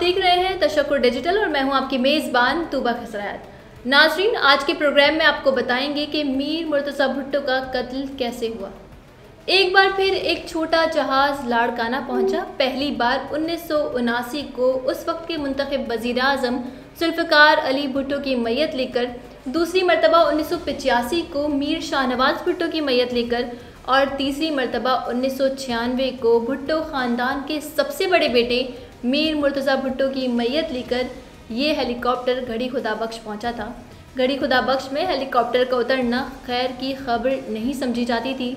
देख रहे हैं तशक्कुर डिजिटल और मैं हूं आपकी मेज़बान तूबा खसरात। नाजरीन, आज के प्रोग्राम में आपको बताएंगे कि मीर मुर्तज़ा भुट्टो का कत्ल कैसे हुआ। एक बार फिर एक छोटा जहाज़ लाड़काना पहुंचा। पहली बार 1979 को उस वक्त के मुंतखब वज़ीर आज़म जुल्फ़िकार अली भुट्टो की मैयत लेकर, दूसरी मरतबा 1985 को मीर शाहनवाज़ भुट्टो की मैयत लेकर और तीसरी मरतबा 1996 को भुट्टो ख़ानदान के सबसे बड़े बेटे मीर मुर्तज़ा भुट्टो की मैयत लेकर ये हेलीकॉप्टर घड़ी खुदा बख्श पहुंचा था। घड़ी खुदा बख्श में हेलीकॉप्टर का उतरना खैर की खबर नहीं समझी जाती थी।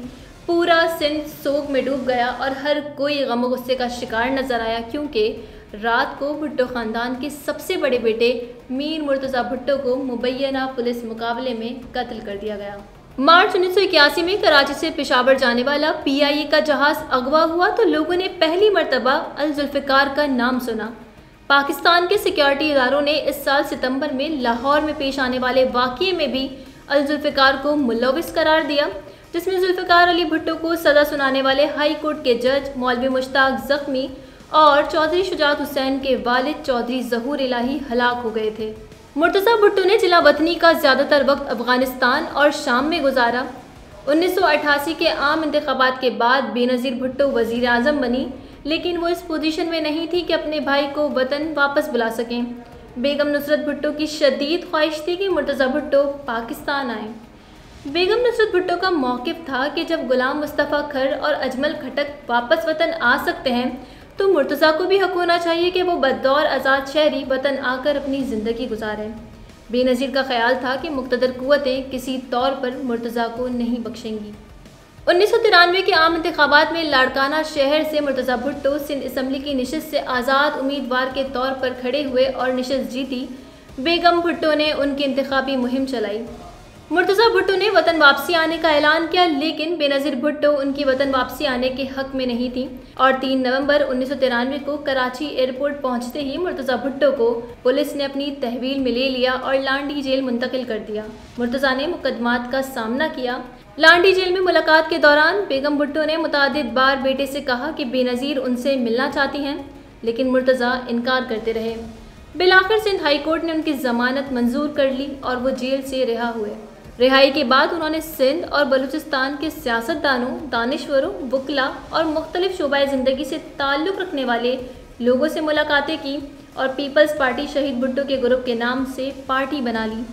पूरा सिंध सोग में डूब गया और हर कोई गम गुस्से का शिकार नजर आया, क्योंकि रात को भुट्टो ख़ानदान के सबसे बड़े बेटे मीर मुर्तज़ा भुट्टो को मुबैना पुलिस मुकाबले में कत्ल कर दिया गया। मार्च 1981 में कराची से पेशावर जाने वाला PIA का जहाज़ अगवा हुआ तो लोगों ने पहली मरतबा अल जुल्फ़िकार का नाम सुना। पाकिस्तान के सिक्योरिटी इदारों ने इस साल सितंबर में लाहौर में पेश आने वाले वाक़ये में भी अल जुल्फ़िकार को मुलविस करार दिया, जिसमें जुल्फ़िकार अली भुट्टो को सज़ा सुनाने वाले हाई कोर्ट के जज मौलवी मुश्ताक ज़ख्मी और चौधरी शुजात हुसैन के वालिद चौधरी ज़हूर इलाही हलाक हो गए थे। मुर्तज़ा भुट्टो ने जिला वतनी का ज़्यादातर वक्त अफ़गानिस्तान और शाम में गुजारा। 1988 के आम इंतखाबात के बाद बेनज़ीर भुट्टो वज़ीर आज़म बनी, लेकिन वो इस पोजीशन में नहीं थी कि अपने भाई को वतन वापस बुला सकें। बेगम नुसरत भुट्टो की शदीद ख्वाहिश थी कि मुर्तज़ा भुट्टो पाकिस्तान आए। बेगम नुसरत भुट्टो का मौक़िफ़ था कि जब गुलाम मुस्तफ़ा खर और अजमल खटक वापस वतन आ सकते हैं तो मुर्तज़ा को भी हक होना चाहिए कि वो बतौर आज़ाद शहरी वतन आकर अपनी ज़िंदगी गुजारें। बेनज़ीर का ख्याल था कि मुक़्तदर क़ुव्वतें किसी तौर पर मुर्तज़ा को नहीं बख्शेंगी। 1993 के आम इंतखाबात में लाड़काना शहर से मुर्तज़ा भुट्टो सिंध असम्बली की नशिस्त से आज़ाद उम्मीदवार के तौर पर खड़े हुए और नशिस्त जीती। बेगम भुट्टो ने उनकी इंतखाबी मुहिम चलाई। मुर्तज़ा भुट्टो ने वतन वापसी आने का ऐलान किया, लेकिन बेनज़ीर भुट्टो उनकी वतन वापसी आने के हक में नहीं थी और 3 नवंबर 1993 को कराची एयरपोर्ट पहुंचते ही मुर्तज़ा भुट्टो को पुलिस ने अपनी तहवील में ले लिया और लांडी जेल मुंतकिल कर दिया। मुर्तज़ा ने मुकदमात का सामना किया। लांडी जेल में मुलाकात के दौरान बेगम भुट्टो ने मुतादिद बार बेटे से कहा कि बेनज़ीर उनसे मिलना चाहती हैं, लेकिन मुर्तज़ा इनकार करते रहे। बिलाखिर सिंध हाई कोर्ट ने उनकी ज़मानत मंजूर कर ली और वो जेल से रिहा हुए। रिहाई के बाद उन्होंने सिंध और बलूचिस्तान के सियासतदानों, दानिश्वरों, वकला और मुख्तलिफ शोबाए ज़िंदगी से ताल्लुक़ रखने वाले लोगों से मुलाकातें की और पीपल्स पार्टी शहीद भुट्टो के ग्रुप के नाम से पार्टी बना ली।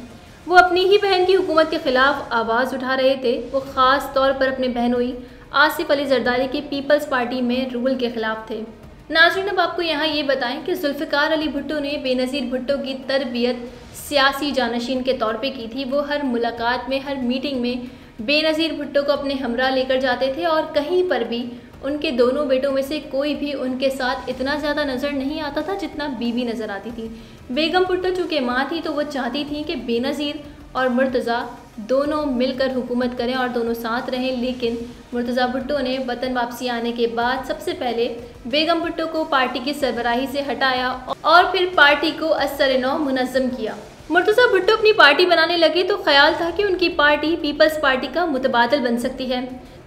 वो अपनी ही बहन की हुकूमत के ख़िलाफ़ आवाज़ उठा रहे थे। वो ख़ास तौर पर अपने बहनोई आसिफ अली जरदारी की पीपल्स पार्टी में रूल के ख़िलाफ़ थे। नाज़रीन, अब आपको यहाँ ये बताएं कि जुल्फ़िकार अली भुट्टो ने बेनज़ीर भुट्टो की तरबियत सियासी जानशीन के तौर पे की थी। वो हर मुलाकात में, हर मीटिंग में बेनज़ीर भुट्टो को अपने हमरा लेकर जाते थे और कहीं पर भी उनके दोनों बेटों में से कोई भी उनके साथ इतना ज़्यादा नज़र नहीं आता था जितना बीवी नज़र आती थी। बेगम भुट्टो चूँकि माँ थी तो वो चाहती थी कि बेनज़ीर और मुर्तज़ा दोनों मिलकर हुकूमत करें और दोनों साथ रहें, लेकिन मुर्तज़ा भुट्टो ने वतन वापसी आने के बाद सबसे पहले बेगम भुट्टो को पार्टी की सरबराही से हटाया और फिर पार्टी को असर-ए-नौ मुनज़्ज़म किया। मुर्तज़ा भुट्टो अपनी पार्टी बनाने लगे तो ख्याल था कि उनकी पार्टी पीपल्स पार्टी का मुतबादल बन सकती है।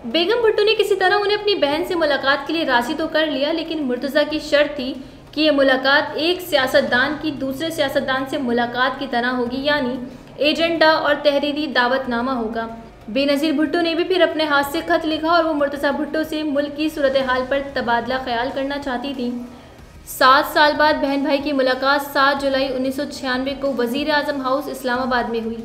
बेगम भुट्टो ने किसी तरह उन्हें अपनी बहन से मुलाकात के लिए राज़ी तो कर लिया, लेकिन मुर्तज़ा की शर्त थी कि ये मुलाकात एक सियासतदान की दूसरे सियासतदान से मुलाकात की तरह होगी, यानी एजेंडा और तहरीरी दावतनामा होगा। बेनज़ीर भुट्टो ने भी फिर अपने हाथ से खत लिखा और वो मुर्तज़ा भुट्टो से मुल्क की सूरत हाल पर तबादला ख्याल करना चाहती थी। 7 साल बाद बहन भाई की मुलाकात 7 जुलाई 1996 को वज़ीर आज़म हाउस इस्लामाबाद में हुई।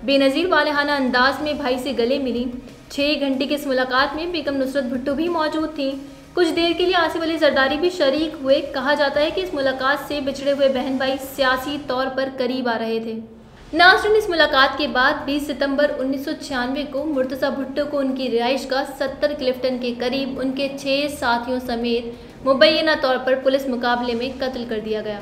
बेनज़ीर वालेहाना अंदाज में भाई से गले मिली। 6 घंटे की इस मुलाकात में बेगम नुसरत भुट्टो भी मौजूद थी। कुछ देर के लिए आसिफ अली जरदारी भी शरीक हुए। कहा जाता है कि इस मुलाकात से बिछड़े हुए बहन भाई सियासी तौर पर करीब आ रहे थे। नाज़रीन, इस मुलाकात के बाद 20 सितंबर 1996 को मुर्तज़ा भुट्टो को उनकी रिहाइश का 70 क्लिफ्टन के करीब उनके 6 साथियों समेत मुबैना तौर पर पुलिस मुकाबले में कत्ल कर दिया गया।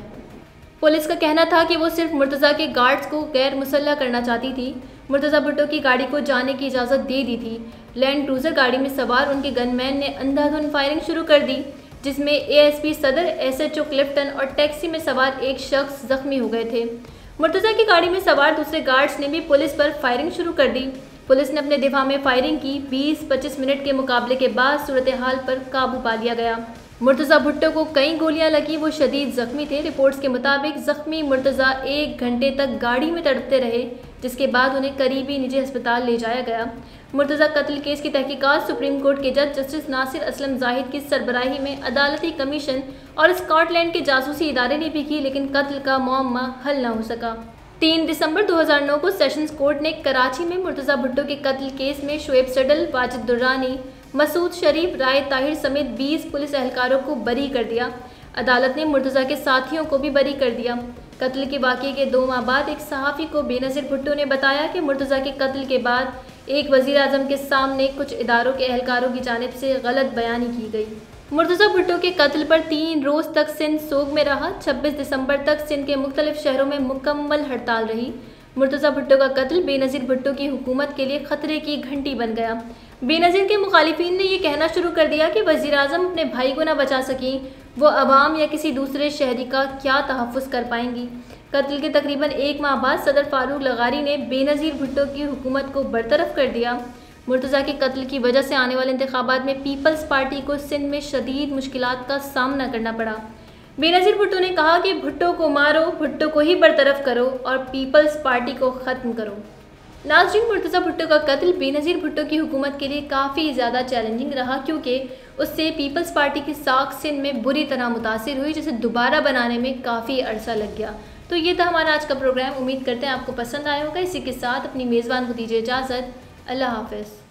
पुलिस का कहना था कि वो सिर्फ मुर्तज़ा के गार्ड्स को गैर मुसल्लह करना चाहती थी। मुर्तज़ा भुट्टो की गाड़ी को जाने की इजाज़त दे दी थी। लैंड क्रूज़र गाड़ी में सवार उनके गनमैन ने अंधाधुंध फायरिंग शुरू कर दी, जिसमें ASP सदर, SHO क्लिफ्टन और टैक्सी में सवार एक शख्स जख्मी हो गए थे। मुर्तज़ा की गाड़ी में सवार दूसरे गार्ड्स ने भी पुलिस पर फायरिंग शुरू कर दी। पुलिस ने अपने दिफा में फायरिंग की। 20-25 मिनट के मुकाबले के बाद सूरत हाल पर काबू पा लिया गया। मुर्तज़ा भुट्टो को कई गोलियां लगी, वो शदीद जख्मी थे। रिपोर्ट्स के मुताबिक जख्मी मुर्तज़ा 1 घंटे तक गाड़ी में तड़पते रहे, जिसके बाद उन्हें करीबी निजी अस्पताल ले जाया गया। मुर्तज़ा कत्ल केस की तहकीकात सुप्रीम कोर्ट के जज जस्टिस नासिर असलम जाहिद की सरबराही में अदालती कमीशन और स्कॉटलैंड के जासूसी इदारे ने भी की, लेकिन कत्ल का मामला हल न हो सका। 3 दिसंबर 2009 को सेशंस कोर्ट ने कराची में मुर्तज़ा भुट्टो के कत्ल केस में शुएब सडल, वाजिद दुर्रानी, मसूद शरीफ, राय ताहिर समेत 20 पुलिस एहलकारों को बरी कर दिया। अदालत ने मुर्तज़ा के साथियों को भी बरी कर दिया। कत्ल के वाक़ये के 2 माह बाद एक सहाफ़ी को बेनज़ीर भुट्टो ने बताया कि मुर्तज़ा के कत्ल के बाद एक वज़ीर आज़म के सामने कुछ इदारों के एहलकारों की जानिब से गलत बयानी की गई। मुर्तज़ा भुट्टो के कत्ल पर 3 रोज़ तक सिंध सोग में रहा। 26 दिसंबर तक सिंध के मुख्तलिफ शहरों में मुकम्मल हड़ताल रही। मुर्तज़ा भुट्टो का कत्ल बेनज़ीर भुट्टो की हुकूमत के लिए खतरे की घंटी बन गया। बेनज़ीर के मुखालिफिन ने यह कहना शुरू कर दिया कि वज़ीर आज़म अपने भाई को न बचा सकी, वो अवाम या किसी दूसरे शहरी का क्या तहफ़्फ़ुज़ कर पाएंगी। कत्ल के तकरीबन 1 माह बाद सदर फारूक लगारी ने बेनज़ीर भुट्टो की हुकूमत को बरतरफ कर दिया। मुर्तज़ा के कत्ल की वजह से आने वाले इंतखाबात में पीपल्स पार्टी को सिंध में शदीद मुश्किलात का सामना करना पड़ा। बेनज़ीर भुट्टो ने कहा कि भुट्टो को मारो, भुट्टो को ही बरतरफ करो और पीपल्स पार्टी को ख़त्म करो। नाज़रीन, मुर्तज़ा भुट्टो का कत्ल बेनज़ीर भुट्टो की हुकूमत के लिए काफ़ी ज़्यादा चैलेंजिंग रहा, क्योंकि उससे पीपल्स पार्टी की साख सिंध में बुरी तरह मुतासिर हुई, जिसे दोबारा बनाने में काफ़ी अरसा लग गया। तो ये था हमारा आज का प्रोग्राम। उम्मीद करते हैं आपको पसंद आया होगा। इसी के साथ अपनी मेज़बान को दीजिए इजाज़त। अल्लाह हाफ़िज़।